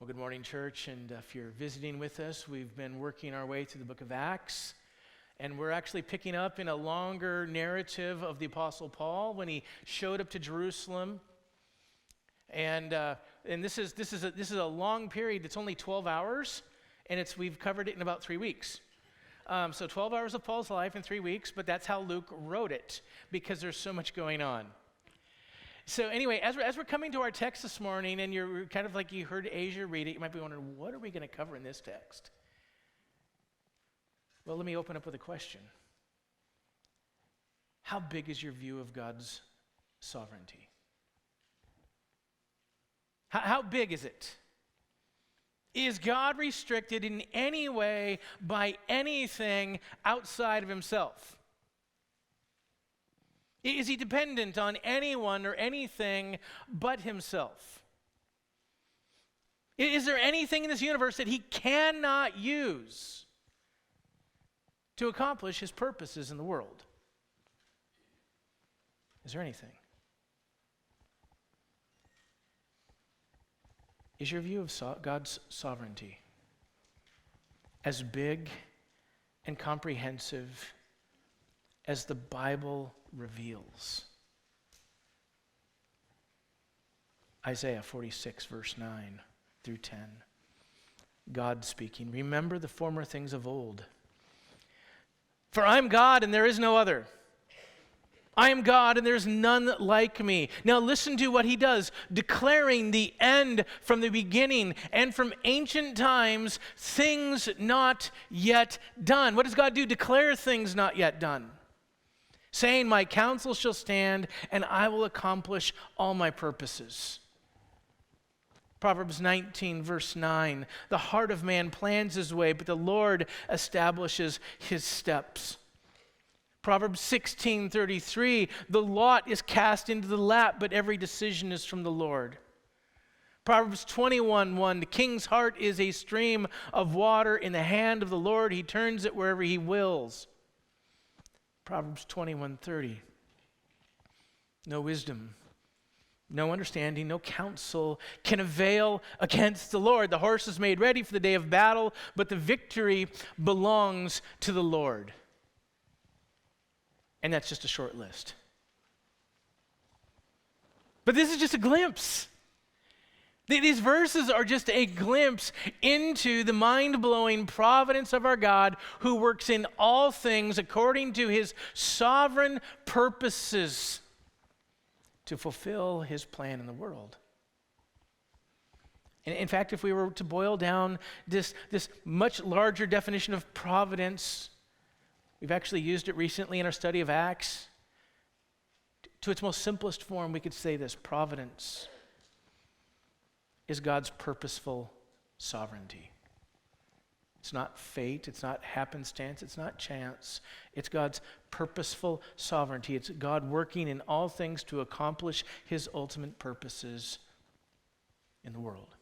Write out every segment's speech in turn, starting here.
Well, good morning, church, and if you're visiting with us, we've been working our way through the book of Acts, and we're actually picking up in a longer narrative of the Apostle Paul when he showed up to Jerusalem. And this is a long period. It's only 12 hours, and we've covered it in about 3 weeks. So 12 hours of Paul's life in 3 weeks, but that's how Luke wrote it because there's so much going on. So anyway, as we're coming to our text this morning, and you're kind of like you heard Asia read it, you might be wondering, what are we going to cover in this text? Well, let me open up with a question. How big is your view of God's sovereignty? How big is it? Is God restricted in any way by anything outside of himself? Is he dependent on anyone or anything but himself? Is there anything in this universe that he cannot use to accomplish his purposes in the world? Is there anything? Is your view of God's sovereignty as big and comprehensive as the Bible reveals? Isaiah 46, verse 9 through 10. God speaking, "Remember the former things of old. For I am God and there is no other. I am God and there is none like me." Now listen to what he does, declaring the end from the beginning and from ancient times, things not yet done. What does God do? Declare things not yet done. Saying, "My counsel shall stand, and I will accomplish all my purposes." Proverbs 19, verse 9, "The heart of man plans his way, but the Lord establishes his steps." Proverbs 16:33, "The lot is cast into the lap, but every decision is from the Lord." Proverbs 21:1, "The king's heart is a stream of water in the hand of the Lord. He turns it wherever he wills." Proverbs 21:30, "No wisdom, no understanding, no counsel can avail against the Lord. The horse is made ready for the day of battle, but the victory belongs to the Lord." And that's just a short list. But this is just a glimpse. These verses are just a glimpse into the mind-blowing providence of our God, who works in all things according to his sovereign purposes to fulfill his plan in the world. And in fact, if we were to boil down this much larger definition of providence, we've actually used it recently in our study of Acts, to its most simplest form, we could say this: providence is God's purposeful sovereignty. It's not fate, it's not happenstance, it's not chance. It's God's purposeful sovereignty. It's God working in all things to accomplish his ultimate purposes in the world.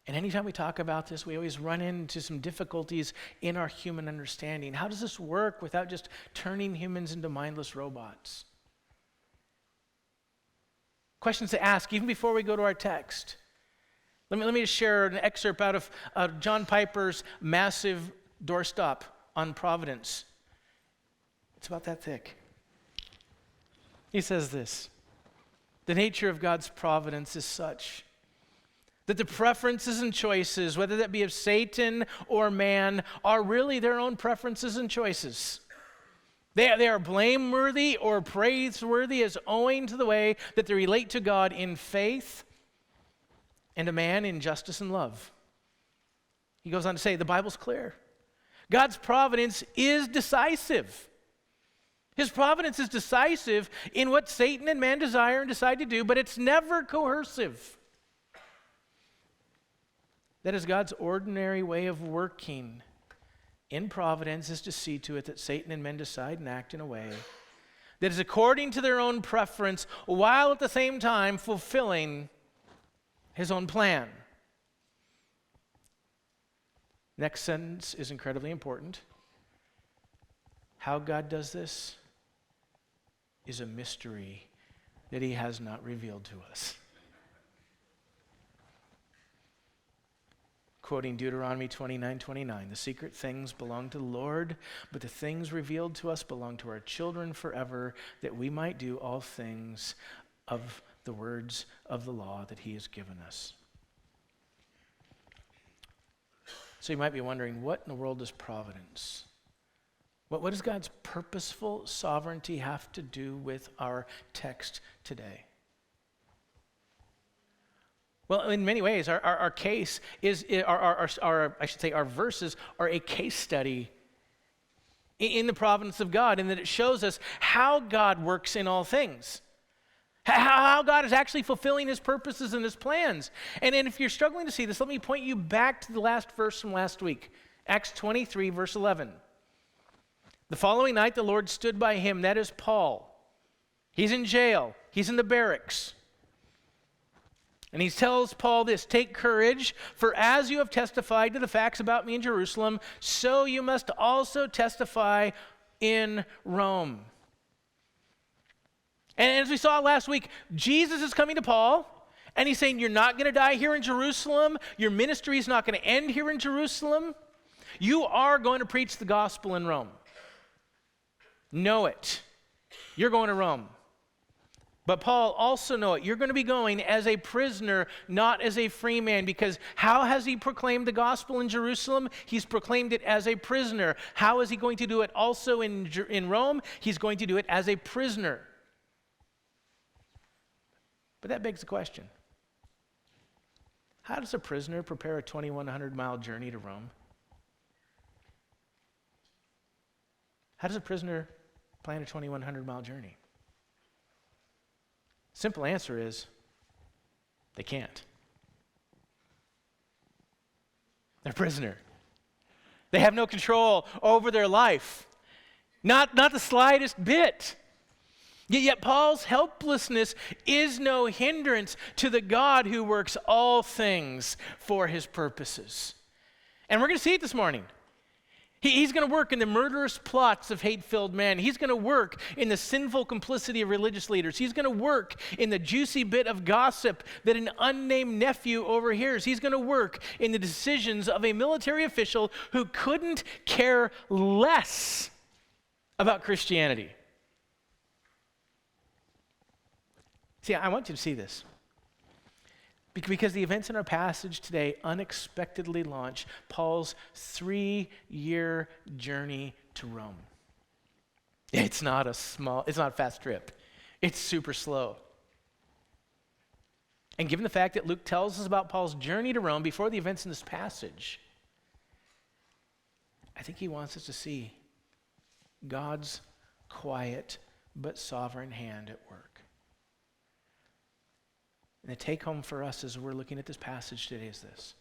And anytime we talk about this, we always run into some difficulties in our human understanding. How does this work without just turning humans into mindless robots? Questions to ask even before we go to our text. Let me just share an excerpt out of John Piper's massive doorstop on providence. It's about that thick. He says this: "The nature of God's providence is such that the preferences and choices, whether that be of Satan or man, are really their own preferences and choices. They are blameworthy or praiseworthy as owing to the way that they relate to God in faith and to man in justice and love." He goes on to say, the Bible's clear. God's providence is decisive. His providence is decisive in what Satan and man desire and decide to do, but it's never coercive. That is, God's ordinary way of working in providence is to see to it that Satan and men decide and act in a way that is according to their own preference, while at the same time fulfilling his own plan. Next sentence is incredibly important. How God does this is a mystery that he has not revealed to us. quoting Deuteronomy 29:29. The secret things belong to the Lord, but the things revealed to us belong to our children forever, that we might do all things of the words of the law that he has given us. So you might be wondering, what in the world is providence? What does God's purposeful sovereignty have to do with our text today? Well, in many ways, our case is, I should say, our verses are a case study in the providence of God, in that it shows us how God works in all things, how God is actually fulfilling his purposes and his plans. And if you're struggling to see this, let me point you back to the last verse from last week, Acts 23, verse 11. The following night, the Lord stood by him, that is Paul. He's in jail. He's in the barracks. And he tells Paul this: take courage, for as you have testified to the facts about me in Jerusalem, so you must also testify in Rome. And as we saw last week, Jesus is coming to Paul, and he's saying, you're not going to die here in Jerusalem. Your ministry is not going to end here in Jerusalem. You are going to preach the gospel in Rome. Know it. You're going to Rome. But Paul, also know it. You're going to be going as a prisoner, not as a free man, because how has he proclaimed the gospel in Jerusalem? He's proclaimed it as a prisoner. How is he going to do it also in Rome? He's going to do it as a prisoner. But that begs the question: how does a prisoner prepare a 2,100-mile journey to Rome? How does a prisoner plan a 2,100-mile journey? Simple answer is, they can't. They're a prisoner. They have no control over their life. Not the slightest bit. Yet Paul's helplessness is no hindrance to the God who works all things for his purposes. And we're going to see it this morning. He's going to work in the murderous plots of hate-filled men. He's going to work in the sinful complicity of religious leaders. He's going to work in the juicy bit of gossip that an unnamed nephew overhears. He's going to work in the decisions of a military official who couldn't care less about Christianity. See, I want you to see this, because the events in our passage today unexpectedly launch Paul's 3-year journey to Rome. It's not a fast trip. It's super slow. And given the fact that Luke tells us about Paul's journey to Rome before the events in this passage, I think he wants us to see God's quiet but sovereign hand at work. And the take home for us as we're looking at this passage today is this: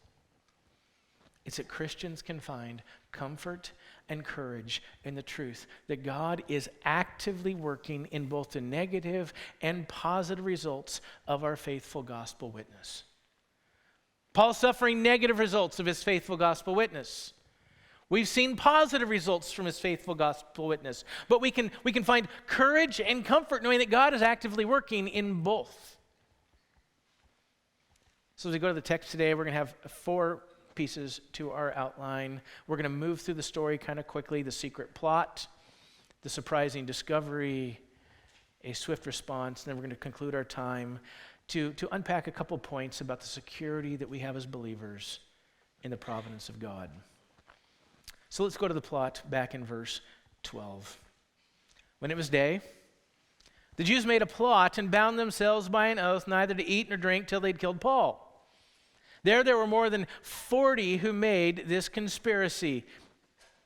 it's that Christians can find comfort and courage in the truth that God is actively working in both the negative and positive results of our faithful gospel witness. Paul's suffering negative results of his faithful gospel witness. We've seen positive results from his faithful gospel witness, but we can find courage and comfort knowing that God is actively working in both. So as we go to the text today, we're going to have 4 pieces to our outline. We're going to move through the story kind of quickly: the secret plot, the surprising discovery, a swift response, and then we're going to conclude our time to unpack a couple points about the security that we have as believers in the providence of God. So let's go to the plot back in verse 12. When it was day, the Jews made a plot and bound themselves by an oath neither to eat nor drink till they'd killed Paul. There were more than 40 who made this conspiracy.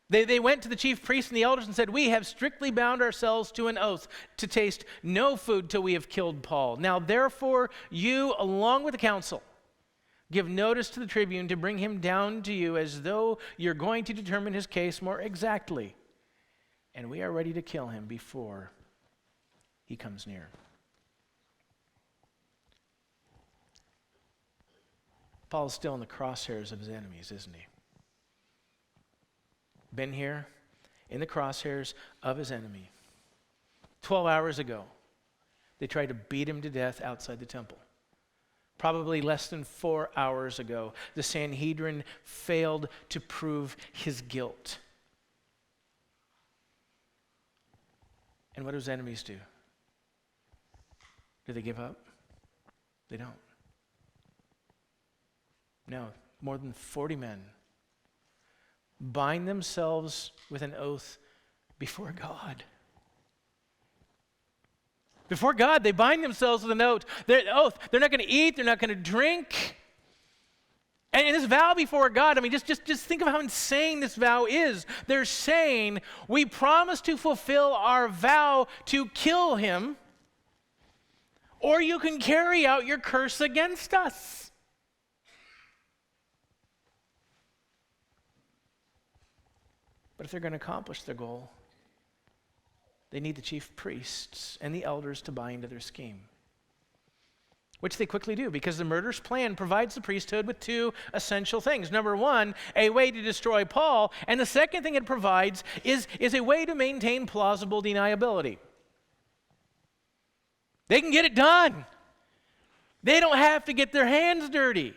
They went to the chief priests and the elders and said, we have strictly bound ourselves to an oath to taste no food till we have killed Paul. Now therefore you, along with the council, give notice to the tribune to bring him down to you as though you're going to determine his case more exactly. And we are ready to kill him before he comes near. Paul's still in the crosshairs of his enemies, isn't he? Been here in the crosshairs of his enemy. 12 hours ago, they tried to beat him to death outside the temple. probably less than 4 hours ago, the Sanhedrin failed to prove his guilt. And what do his enemies do? Do they give up? They don't. No, more than 40 men bind themselves with an oath before God. Before God, they bind themselves with an oath. They're not going to eat, they're not going to drink. And this vow before God, I mean, just think of how insane this vow is. They're saying, we promise to fulfill our vow to kill him, or you can carry out your curse against us. But if they're going to accomplish their goal, they need the chief priests and the elders to buy into their scheme, which they quickly do, because the murderous plan provides the priesthood with two essential things. Number one, a way to destroy Paul, and the second thing it provides is a way to maintain plausible deniability. They can get it done. They don't have to get their hands dirty.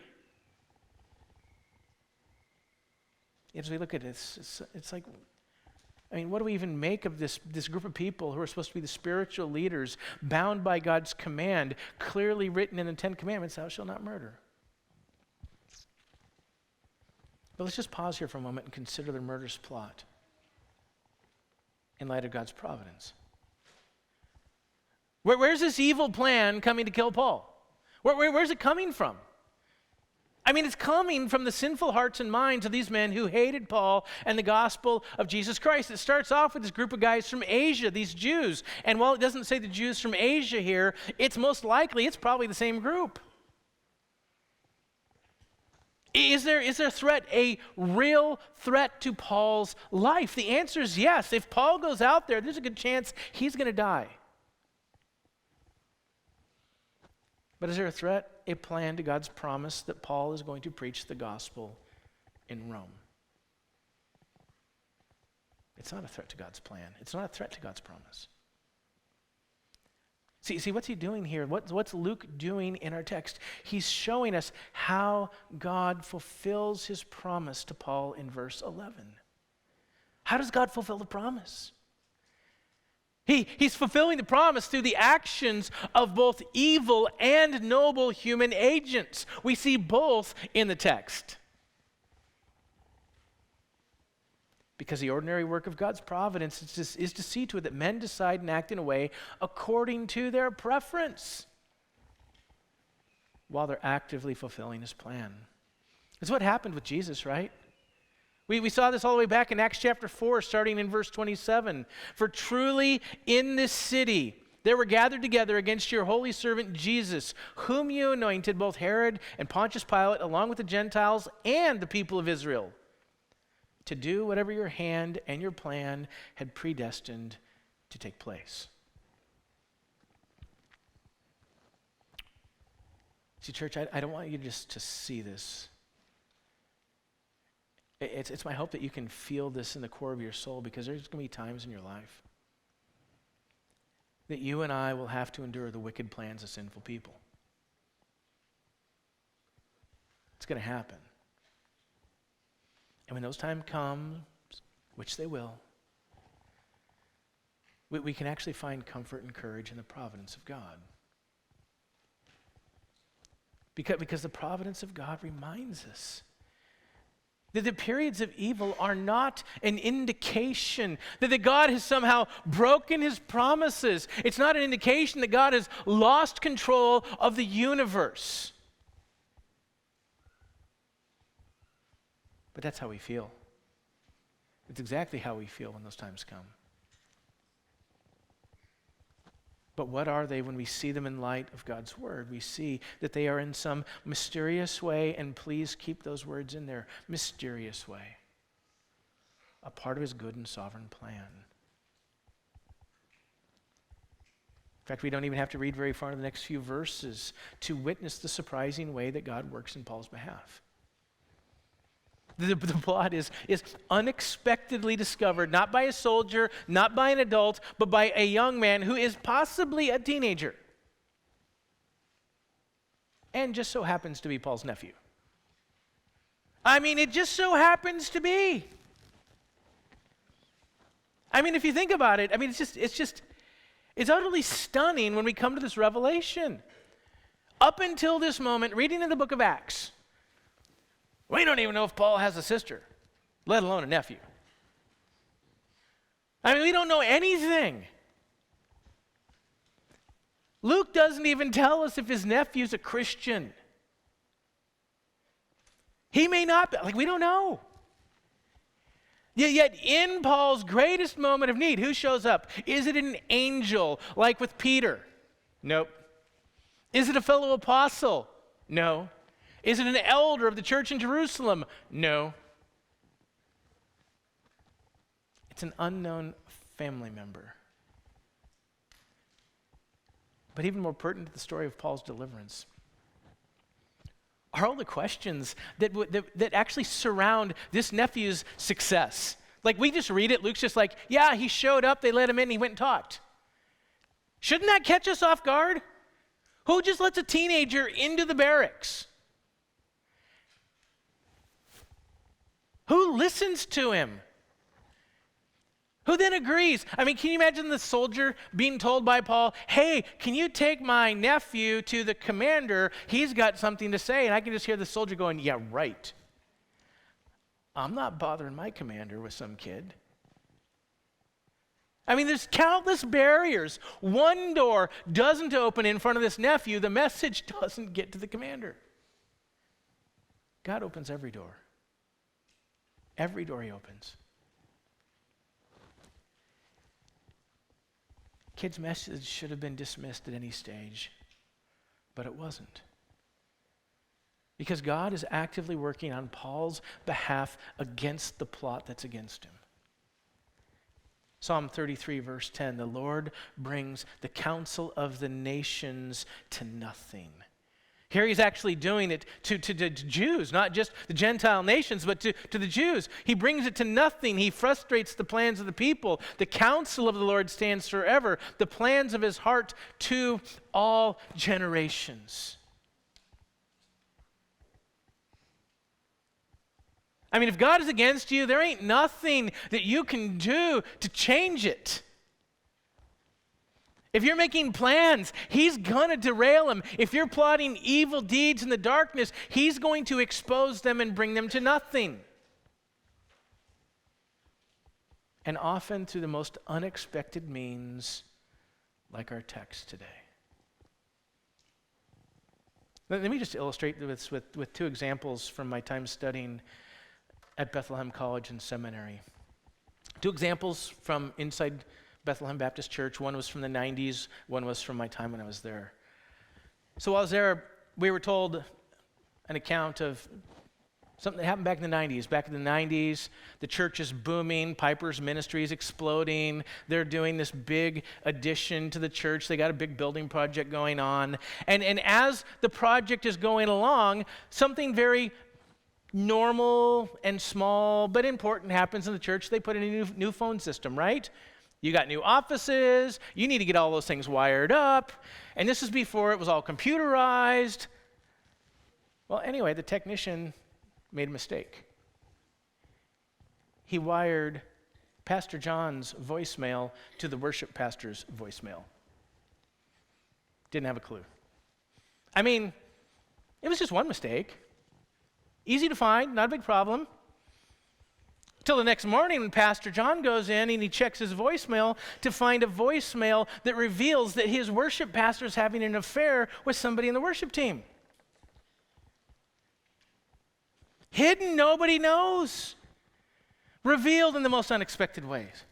As we look at this, it's like, I mean, what do we even make of this group of people who are supposed to be the spiritual leaders, bound by God's command, clearly written in the 10 Commandments, thou shalt not murder? But let's just pause here for a moment and consider the murderous plot in light of God's providence. Where's this evil plan coming to kill Paul? Where's it coming from? I mean, it's coming from the sinful hearts and minds of these men who hated Paul and the gospel of Jesus Christ. It starts off with this group of guys from Asia, these Jews. And while it doesn't say the Jews from Asia here, it's it's probably the same group. Is there a threat, a real threat to Paul's life? The answer is yes. If Paul goes out there, there's a good chance he's going to die. But is there a threat, a plan to God's promise that Paul is going to preach the gospel in Rome? It's not a threat to God's plan. It's not a threat to God's promise. See, what's he doing here? What's Luke doing in our text? He's showing us how God fulfills his promise to Paul in verse 11. How does God fulfill the promise? He's fulfilling the promise through the actions of both evil and noble human agents. We see both in the text. Because the ordinary work of God's providence is to see to it that men decide and act in a way according to their preference, while they're actively fulfilling his plan. It's what happened with Jesus, right? We saw this all the way back in Acts chapter 4, starting in verse 27. For truly in this city there were gathered together against your holy servant Jesus, whom you anointed, both Herod and Pontius Pilate, along with the Gentiles and the people of Israel, to do whatever your hand and your plan had predestined to take place. See, church, I don't want you just to see this. It's my hope that you can feel this in the core of your soul, because there's going to be times in your life that you and I will have to endure the wicked plans of sinful people. It's going to happen. And when those times come, which they will, we can actually find comfort and courage in the providence of God. Because the providence of God reminds us that the periods of evil are not an indication that God has somehow broken his promises. It's not an indication that God has lost control of the universe. But that's how we feel. It's exactly how we feel when those times come. But what are they when we see them in light of God's word? We see that they are in some mysterious way, and please keep those words in there, mysterious way, a part of his good and sovereign plan. In fact, we don't even have to read very far in the next few verses to witness the surprising way that God works in Paul's behalf. The plot is unexpectedly discovered, not by a soldier, not by an adult, but by a young man who is possibly a teenager. and just so happens to be Paul's nephew. I mean, it just so happens to be. I mean, if you think about it, I mean, it's utterly stunning when we come to this revelation. Up until this moment, reading in the book of Acts, we don't even know if Paul has a sister, let alone a nephew. I mean, we don't know anything. Luke doesn't even tell us if his nephew's a Christian. He may not be, we don't know. Yet in Paul's greatest moment of need, who shows up? Is it an angel like with Peter? Nope. Is it a fellow apostle? No. Is it an elder of the church in Jerusalem? No. It's an unknown family member. But even more pertinent to the story of Paul's deliverance are all the questions that actually surround this nephew's success. Like, we just read it, Luke's just like, yeah, he showed up, they let him in, he went and talked. Shouldn't that catch us off guard? Who just lets a teenager into the barracks? Who listens to him? Who then agrees? I mean, can you imagine the soldier being told by Paul, hey, can you take my nephew to the commander? He's got something to say. And I can just hear the soldier going, yeah, right. I'm not bothering my commander with some kid. I mean, there's countless barriers. One door doesn't open in front of this nephew. The message doesn't get to the commander. God opens every door. Every door he opens. Kid's message should have been dismissed at any stage, but it wasn't. Because God is actively working on Paul's behalf against the plot that's against him. Psalm 33, verse 10, the Lord brings the counsel of the nations to nothing. Here he's actually doing it to Jews, not just the Gentile nations, but to the Jews. He brings it to nothing. He frustrates the plans of the people. The counsel of the Lord stands forever, the plans of his heart to all generations. I mean, if God is against you, there ain't nothing that you can do to change it. If you're making plans, he's going to derail them. If you're plotting evil deeds in the darkness, he's going to expose them and bring them to nothing. And often through the most unexpected means, like our text today. Let me just illustrate this with two examples from my time studying at Bethlehem College and Seminary. Two examples from inside Bethlehem Baptist Church. One was from the 90s, one was from my time when I was there. So while I was there, we were told an account of something that happened back in the 90s. Back in the 90s, the church is booming, Piper's ministry is exploding. They're doing this big addition to the church. They got a big building project going on. And as the project is going along, something very normal and small but important happens in the church. They put in a new phone system, right? You got new offices, you need to get all those things wired up, and this is before it was all computerized. Well, anyway, the technician made a mistake. He wired Pastor John's voicemail to the worship pastor's voicemail. Didn't have a clue. I mean, it was just one mistake. Easy to find, not a big problem. Till the next morning when Pastor John goes in and he checks his voicemail to find a voicemail that reveals that his worship pastor is having an affair with somebody in the worship team. Hidden, nobody knows. Revealed in the most unexpected ways.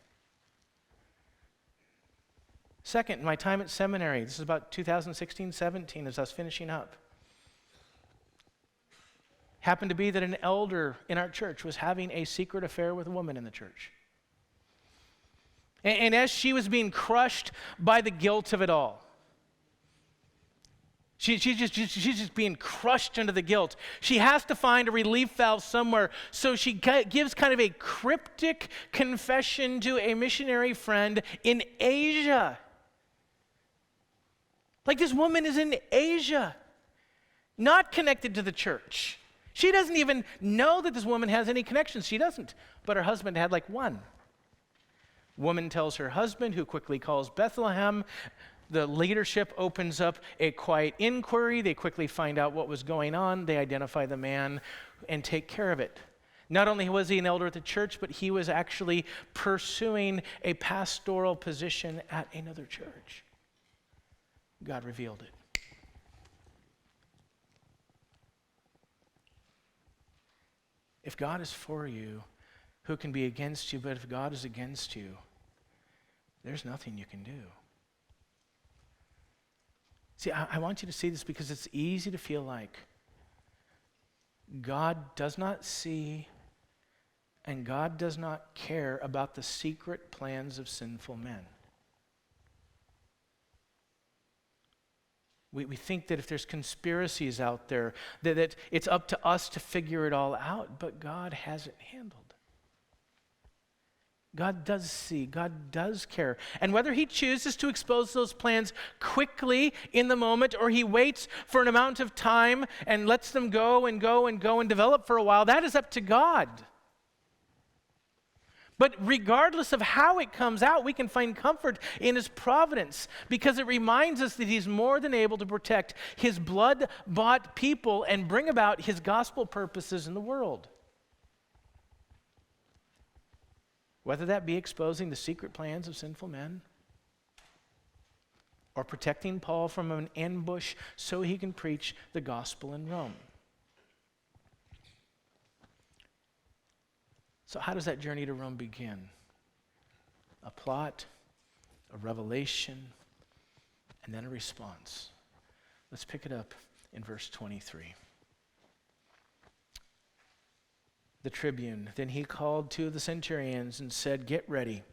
Second, my time at seminary, this is about 2016-17 as I was finishing up. Happened to be that an elder in our church was having a secret affair with a woman in the church. And as she was being crushed by the guilt of it all, she's just being crushed under the guilt. She has to find a relief valve somewhere, so she gives kind of a cryptic confession to a missionary friend in Asia. Like, this woman is in Asia. not connected to the church. She doesn't even know that this woman has any connections. She doesn't. But her husband had like one. Woman tells her husband, who quickly calls Bethlehem. The leadership opens up a quiet inquiry. They quickly find out what was going on. They identify the man and take care of it. Not only was he an elder at the church, but he was actually pursuing a pastoral position at another church. God revealed it. If God is for you, who can be against you? But if God is against you, there's nothing you can do. See, I want you to see this because it's easy to feel like God does not see and God does not care about the secret plans of sinful men. We think that if there's conspiracies out there, that it's up to us to figure it all out, but God has it handled. God does see, God does care. And whether he chooses to expose those plans quickly in the moment, or he waits for an amount of time and lets them go and go and go and develop for a while, that is up to God. But regardless of how it comes out, we can find comfort in his providence because it reminds us that he's more than able to protect his blood-bought people and bring about his gospel purposes in the world. Whether that be exposing the secret plans of sinful men or protecting Paul from an ambush so he can preach the gospel in Rome. So how does that journey to Rome begin? A plot, a revelation, and then a response. Let's pick it up in verse 23. The tribune, then he called two of the centurions and said, "Get ready.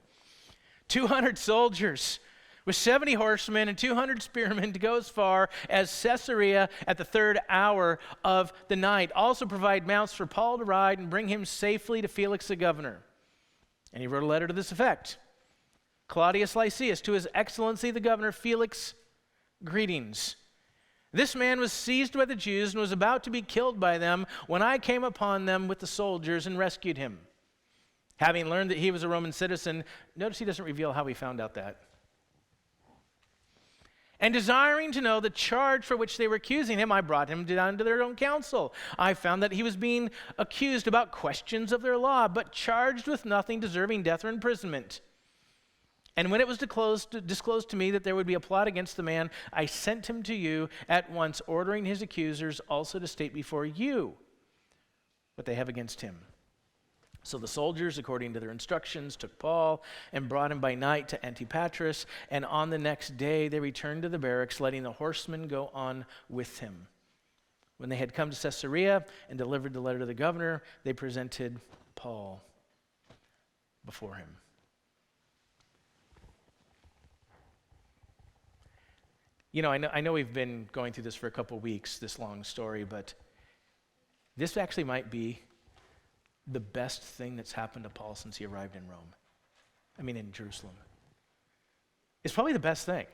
200 soldiers with 70 horsemen and 200 spearmen to go as far as Caesarea at the 3rd hour of the night. Also provide mounts for Paul to ride and bring him safely to Felix the governor." And he wrote a letter to this effect. "Claudius Lysias, to his excellency the governor Felix, greetings. This man was seized by the Jews and was about to be killed by them when I came upon them with the soldiers and rescued him. Having learned that he was a Roman citizen," notice he doesn't reveal how he found out that. "And desiring to know the charge for which they were accusing him, I brought him down to their own council. I found that he was being accused about questions of their law, but charged with nothing deserving death or imprisonment. And when it was disclosed to me that there would be a plot against the man, I sent him to you at once, ordering his accusers also to state before you what they have against him. So the soldiers, according to their instructions, took Paul and brought him by night to Antipatris, and on the next day they returned to the barracks, letting the horsemen go on with him. When they had come to Caesarea and delivered the letter to the governor, they presented Paul before him." You know, I know we've been going through this for a couple weeks, this long story, but this actually might be the best thing that's happened to Paul since he arrived in Rome. In Jerusalem. It's probably the best thing.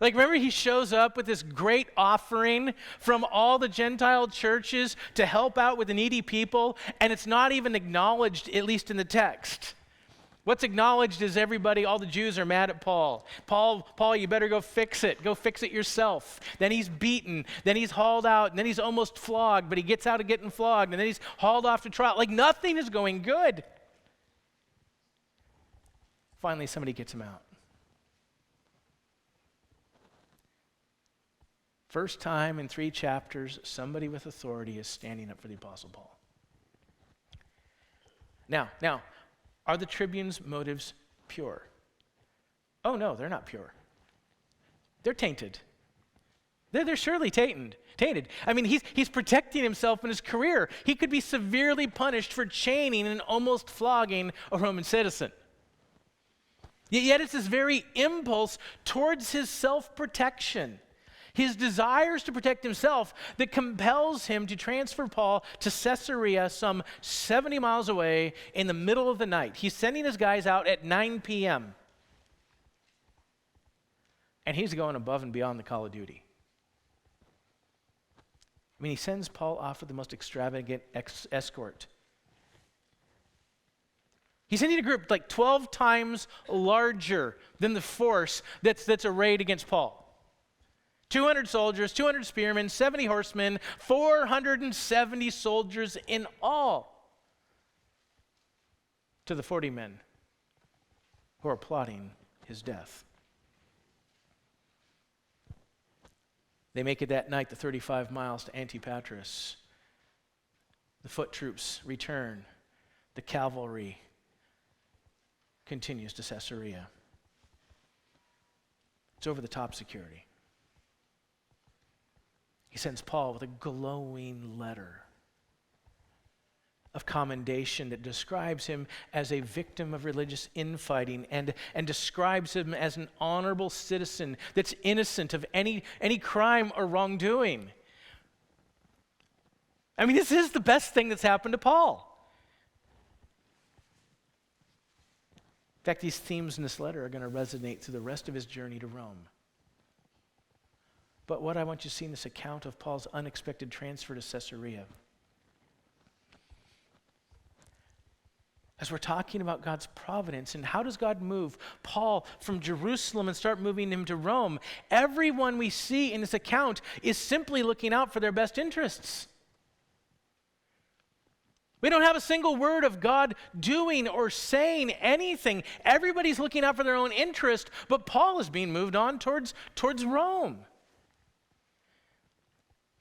Like, remember, he shows up with this great offering from all the Gentile churches to help out with the needy people, and it's not even acknowledged, at least in the text. What's acknowledged is everybody, all the Jews are mad at Paul. Paul, you better go fix it. Go fix it yourself. Then he's beaten. Then he's hauled out. And then he's almost flogged, but he gets out of getting flogged. And then he's hauled off to trial. Like, nothing is going good. Finally, somebody gets him out. First time in 3 chapters, somebody with authority is standing up for the Apostle Paul. Now, are the tribune's motives pure? Oh no, they're not pure. They're tainted. They're surely tainted. He's protecting himself in his career. He could be severely punished for chaining and almost flogging a Roman citizen. Yet it's his very impulse towards his self-protection, his desires to protect himself, that compels him to transfer Paul to Caesarea, some 70 miles away, in the middle of the night. He's sending his guys out at 9 p.m. And he's going above and beyond the call of duty. mean, he sends Paul off with the most extravagant escort. He's sending a group like 12 times larger than the force that's arrayed against Paul. 200 soldiers, 200 spearmen, 70 horsemen, 470 soldiers in all to the 40 men who are plotting his death. They make it that night the 35 miles to Antipatris. The foot troops return. The cavalry continues to Caesarea. It's over the top security. He sends Paul with a glowing letter of commendation that describes him as a victim of religious infighting and describes him as an honorable citizen that's innocent of any crime or wrongdoing. I mean, this is the best thing that's happened to Paul. In fact, these themes in this letter are going to resonate through the rest of his journey to Rome. But what I want you to see in this account of Paul's unexpected transfer to Caesarea, as we're talking about God's providence and how does God move Paul from Jerusalem and start moving him to Rome, everyone we see in this account is simply looking out for their best interests. We don't have a single word of God doing or saying anything. Everybody's looking out for their own interest, but Paul is being moved on towards Rome.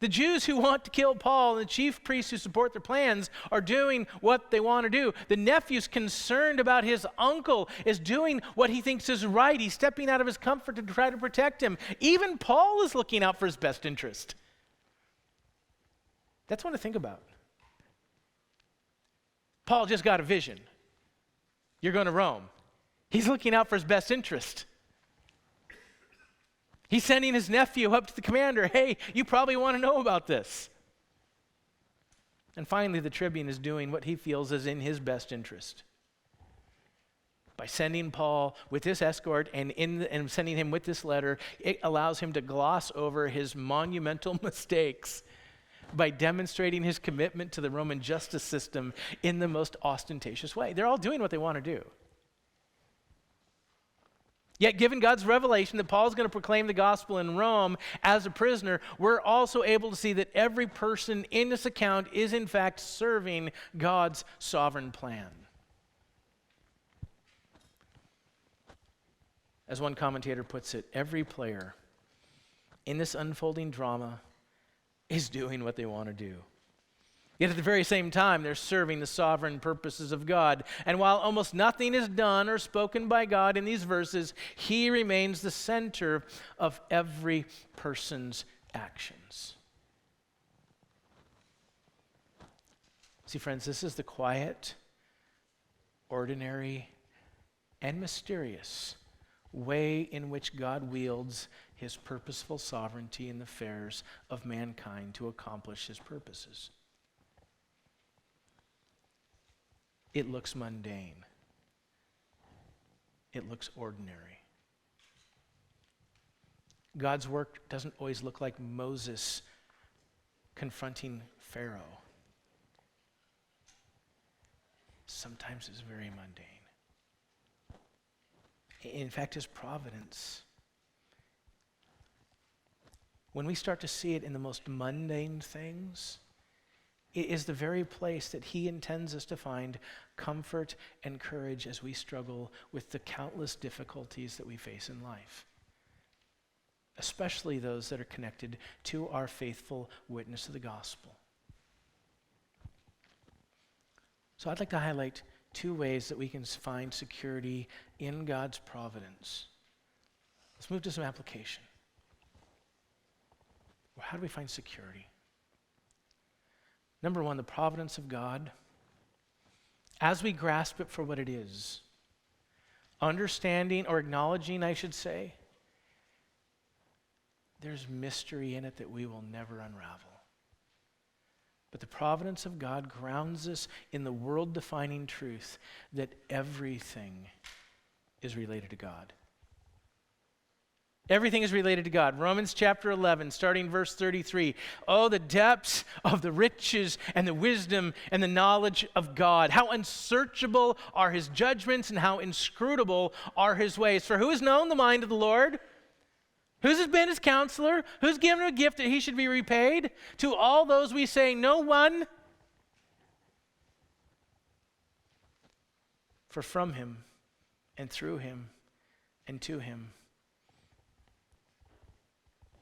The Jews who want to kill Paul and the chief priests who support their plans are doing what they want to do. The nephew's concerned about his uncle is doing what he thinks is right. He's stepping out of his comfort to try to protect him. Even Paul is looking out for his best interest. That's one to think about. Paul just got a vision. You're going to Rome. He's looking out for his best interest. He's sending his nephew up to the commander. Hey, you probably want to know about this. And finally, the tribune is doing what he feels is in his best interest. By sending Paul with this escort and sending him with this letter, it allows him to gloss over his monumental mistakes by demonstrating his commitment to the Roman justice system in the most ostentatious way. They're all doing what they want to do. Yet, given God's revelation that Paul's going to proclaim the gospel in Rome as a prisoner, we're also able to see that every person in this account is in fact serving God's sovereign plan. As one commentator puts it, every player in this unfolding drama is doing what they want to do. Yet at the very same time, they're serving the sovereign purposes of God. And while almost nothing is done or spoken by God in these verses, he remains the center of every person's actions. See, friends, this is the quiet, ordinary, and mysterious way in which God wields his purposeful sovereignty in the affairs of mankind to accomplish his purposes. It looks mundane. It looks ordinary. God's work doesn't always look like Moses confronting Pharaoh. Sometimes it's very mundane. In fact, his providence, when we start to see it in the most mundane things, it is the very place that he intends us to find comfort and courage as we struggle with the countless difficulties that we face in life, especially those that are connected to our faithful witness of the gospel. So I'd like to highlight two ways that we can find security in God's providence. Let's move to some application. Well, how do we find security? Number one, the providence of God. As we grasp it for what it is, understanding or acknowledging, I should say, there's mystery in it that we will never unravel. But the providence of God grounds us in the world-defining truth that everything is related to God. Everything is related to God. Romans chapter 11, starting verse 33. Oh, the depths of the riches and the wisdom and the knowledge of God. How unsearchable are his judgments and how inscrutable are his ways. For who has known the mind of the Lord? Who's been his counselor? Who's given him a gift that he should be repaid? To all those we say, no one. For from him and through him and to him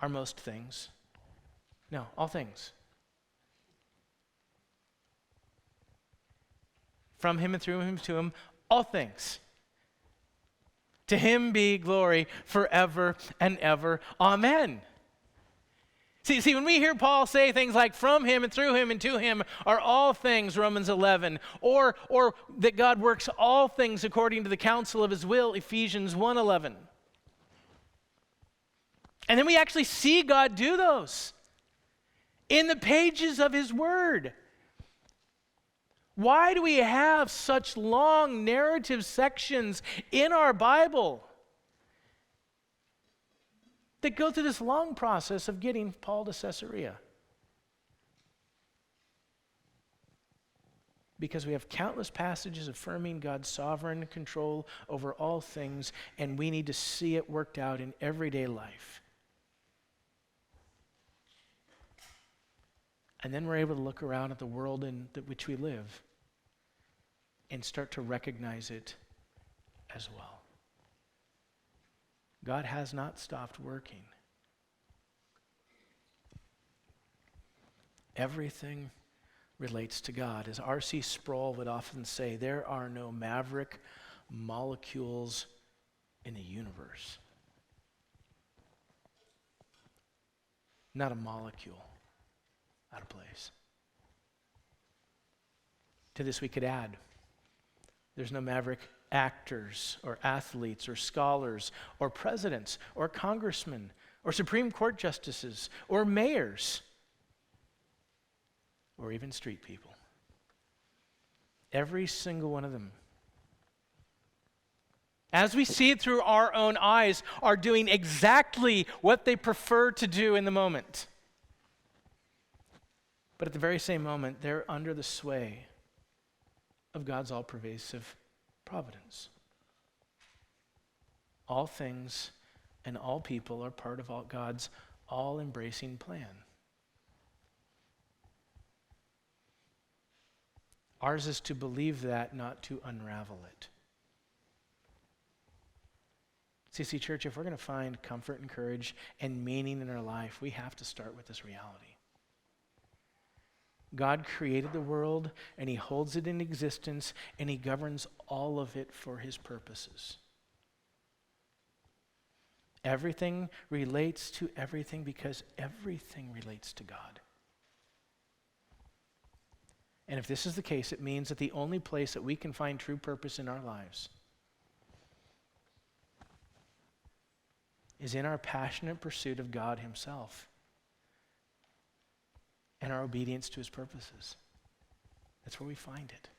are most things. No, all things. From him and through him to him, all things. To him be glory forever and ever. Amen. See, when we hear Paul say things like from him and through him and to him are all things, Romans 11, or that God works all things according to the counsel of his will, Ephesians 1:11. And then we actually see God do those in the pages of his word. Why do we have such long narrative sections in our Bible that go through this long process of getting Paul to Caesarea? Because we have countless passages affirming God's sovereign control over all things, and we need to see it worked out in everyday life. And then we're able to look around at the world in which we live and start to recognize it as well. God has not stopped working. Everything relates to God. As R.C. Sproul would often say, there are no maverick molecules in the universe. Not a molecule out of place. To this we could add, there's no maverick actors or athletes or scholars or presidents or congressmen or Supreme Court justices or mayors or even street people. Every single one of them, as we see it through our own eyes, are doing exactly what they prefer to do in the moment. But at the very same moment, they're under the sway of God's all-pervasive providence. All things and all people are part of God's all-embracing plan. Ours is to believe that, not to unravel it. CC Church, if we're going to find comfort and courage and meaning in our life, we have to start with this reality. God created the world, and he holds it in existence, and he governs all of it for his purposes. Everything relates to everything because everything relates to God. And if this is the case, it means that the only place that we can find true purpose in our lives is in our passionate pursuit of God himself and our obedience to his purposes. That's where we find it.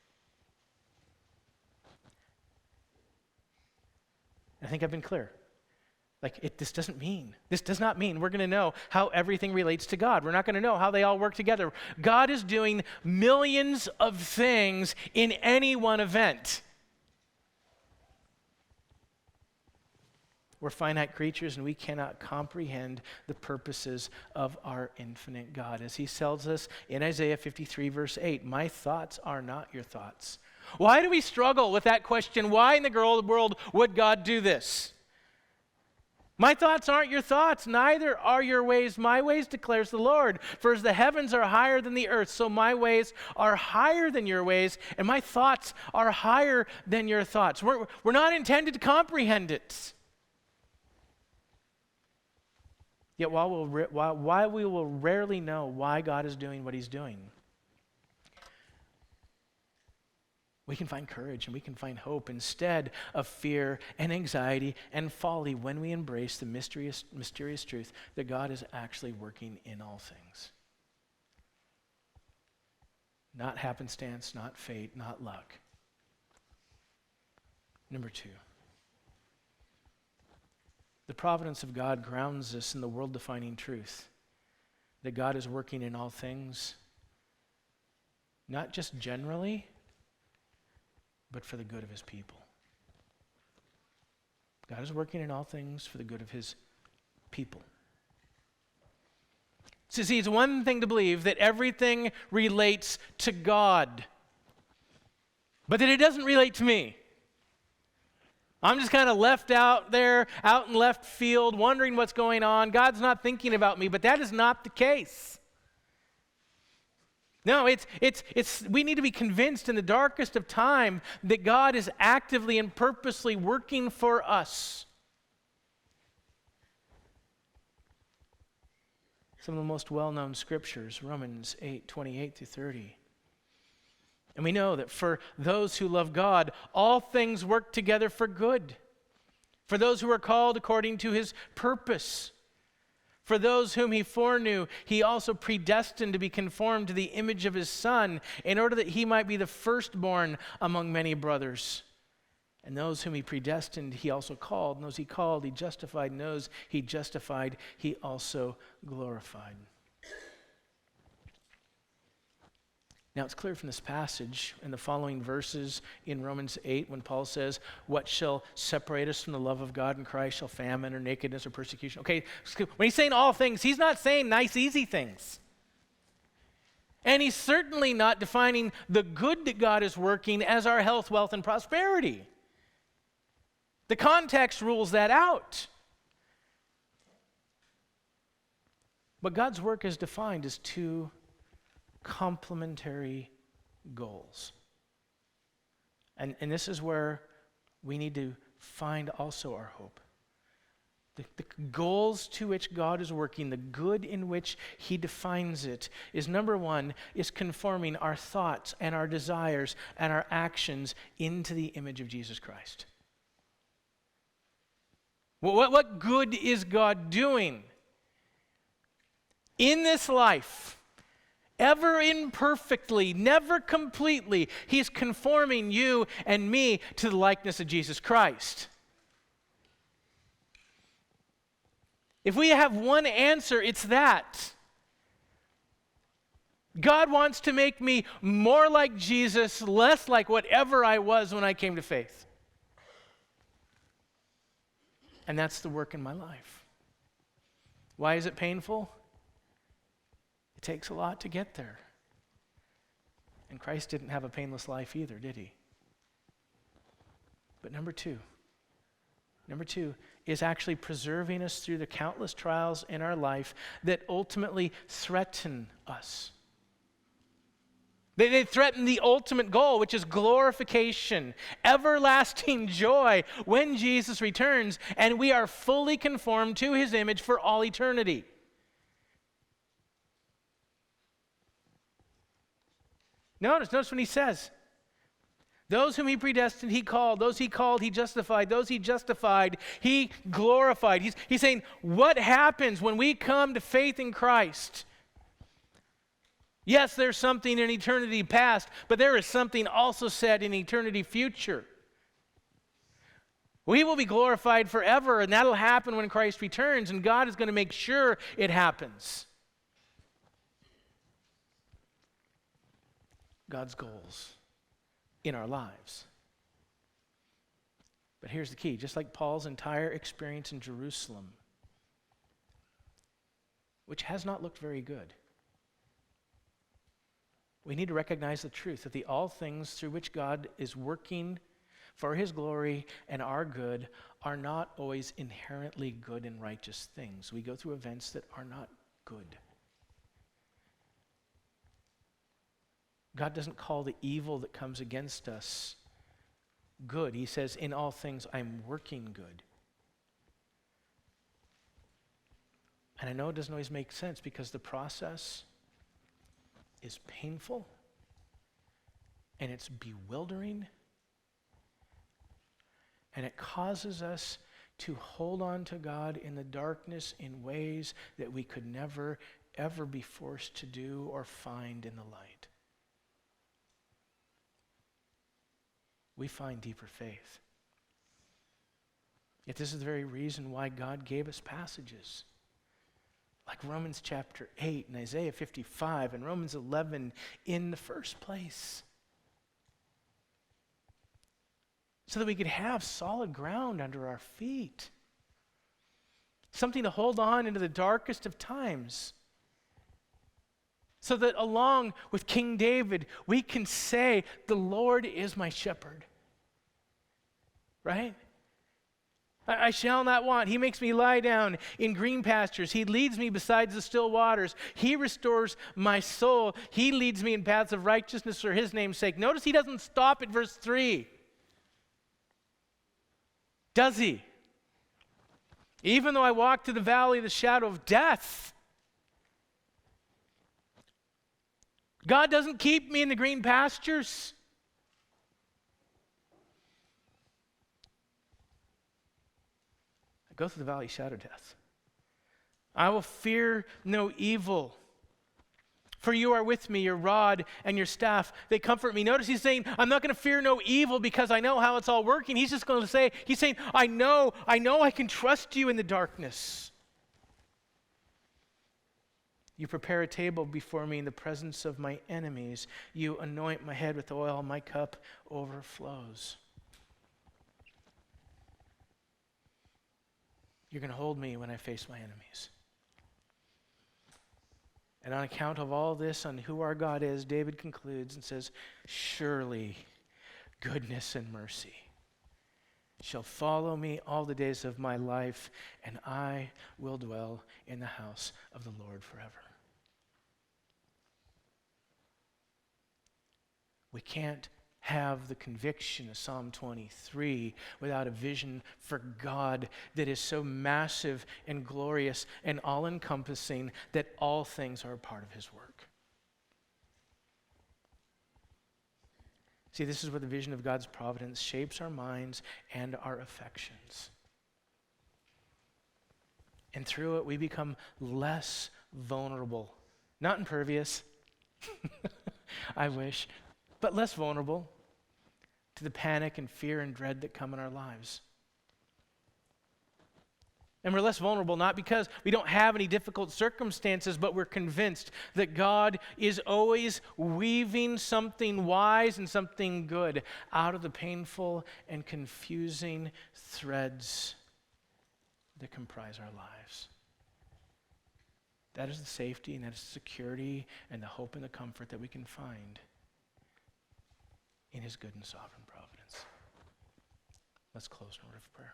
I think I've been clear. This does not mean we're going to know how everything relates to God. We're not going to know how they all work together. God is doing millions of things in any one event. We're finite creatures, and we cannot comprehend the purposes of our infinite God. As he tells us in Isaiah 53, verse 8, my thoughts are not your thoughts. Why do we struggle with that question? Why in the world would God do this? My thoughts aren't your thoughts, neither are your ways my ways, declares the Lord. For as the heavens are higher than the earth, so my ways are higher than your ways, and my thoughts are higher than your thoughts. We're not intended to comprehend it. Yet while we will rarely know why God is doing what he's doing, we can find courage and we can find hope instead of fear and anxiety and folly when we embrace the mysterious truth that God is actually working in all things. Not happenstance, not fate, not luck. Number 2. The providence of God grounds us in the world-defining truth that God is working in all things, not just generally, but for the good of his people. God is working in all things for the good of his people. So see, it's one thing to believe that everything relates to God, but that it doesn't relate to me. I'm just kind of left out there, out in left field, wondering what's going on. God's not thinking about me, but that is not the case. No, we need to be convinced in the darkest of time that God is actively and purposely working for us. Some of the most well-known scriptures, Romans 8:28-30. And we know that for those who love God, all things work together for good. For those who are called according to his purpose. For those whom he foreknew, he also predestined to be conformed to the image of his Son, in order that he might be the firstborn among many brothers. And those whom he predestined, he also called. And those he called, he justified. And those he justified, he also glorified. Now, it's clear from this passage and the following verses in Romans 8 when Paul says, what shall separate us from the love of God in Christ? Shall famine or nakedness or persecution? Okay, when he's saying all things, he's not saying nice, easy things. And he's certainly not defining the good that God is working as our health, wealth, and prosperity. The context rules that out. But God's work is defined as two complementary goals. And this is where we need to find also our hope. The goals to which God is working, the good in which he defines it, is number one, is conforming our thoughts and our desires and our actions into the image of Jesus Christ. What good is God doing? In this life, ever imperfectly, never completely, he's conforming you and me to the likeness of Jesus Christ. If we have one answer, it's that. God wants to make me more like Jesus, less like whatever I was when I came to faith. And that's the work in my life. Why is it painful? It takes a lot to get there. And Christ didn't have a painless life either, did he? But number two is actually preserving us through the countless trials in our life that ultimately threaten us. They threaten the ultimate goal, which is glorification, everlasting joy when Jesus returns and we are fully conformed to his image for all eternity. Notice when he says, those whom he predestined, he called. Those he called, he justified. Those he justified, he glorified. He's saying, what happens when we come to faith in Christ? Yes, there's something in eternity past, but there is something also said in eternity future. We will be glorified forever, and that'll happen when Christ returns, and God is going to make sure it happens. God's goals in our lives. But here's the key. Just like Paul's entire experience in Jerusalem, which has not looked very good, we need to recognize the truth that the all things through which God is working for his glory and our good are not always inherently good and righteous things. We go through events that are not good. God doesn't call the evil that comes against us good. He says, in all things, I'm working good. And I know it doesn't always make sense because the process is painful and it's bewildering and it causes us to hold on to God in the darkness in ways that we could never, ever be forced to do or find in the light. We find deeper faith. Yet this is the very reason why God gave us passages like Romans chapter 8 and Isaiah 55 and Romans 11 in the first place. So that we could have solid ground under our feet. Something to hold on into the darkest of times. So that along with King David, we can say, the Lord is my shepherd. Right? I shall not want. He makes me lie down in green pastures. He leads me beside the still waters. He restores my soul. He leads me in paths of righteousness for his name's sake. Notice he doesn't stop at verse 3. Does he? Even though I walk through the valley of the shadow of death, God doesn't keep me in the green pastures. I go through the valley of shadow of death. I will fear no evil. For you are with me, your rod and your staff, they comfort me. Notice he's saying, I'm not going to fear no evil because I know how it's all working. He's just going to say, he's saying, I know I can trust you in the darkness. You prepare a table before me in the presence of my enemies. You anoint my head with oil, my cup overflows. You're going to hold me when I face my enemies. And on account of all this, on who our God is, David concludes and says, surely goodness and mercy shall follow me all the days of my life, and I will dwell in the house of the Lord forever. We can't have the conviction of Psalm 23 without a vision for God that is so massive and glorious and all-encompassing that all things are a part of his work. See, this is where the vision of God's providence shapes our minds and our affections. And through it, we become less vulnerable. Not impervious, I wish, but less vulnerable to the panic and fear and dread that come in our lives. And we're less vulnerable not because we don't have any difficult circumstances, but we're convinced that God is always weaving something wise and something good out of the painful and confusing threads that comprise our lives. That is the safety and that is the security and the hope and the comfort that we can find in his good and sovereign providence. Let's close in a word of prayer.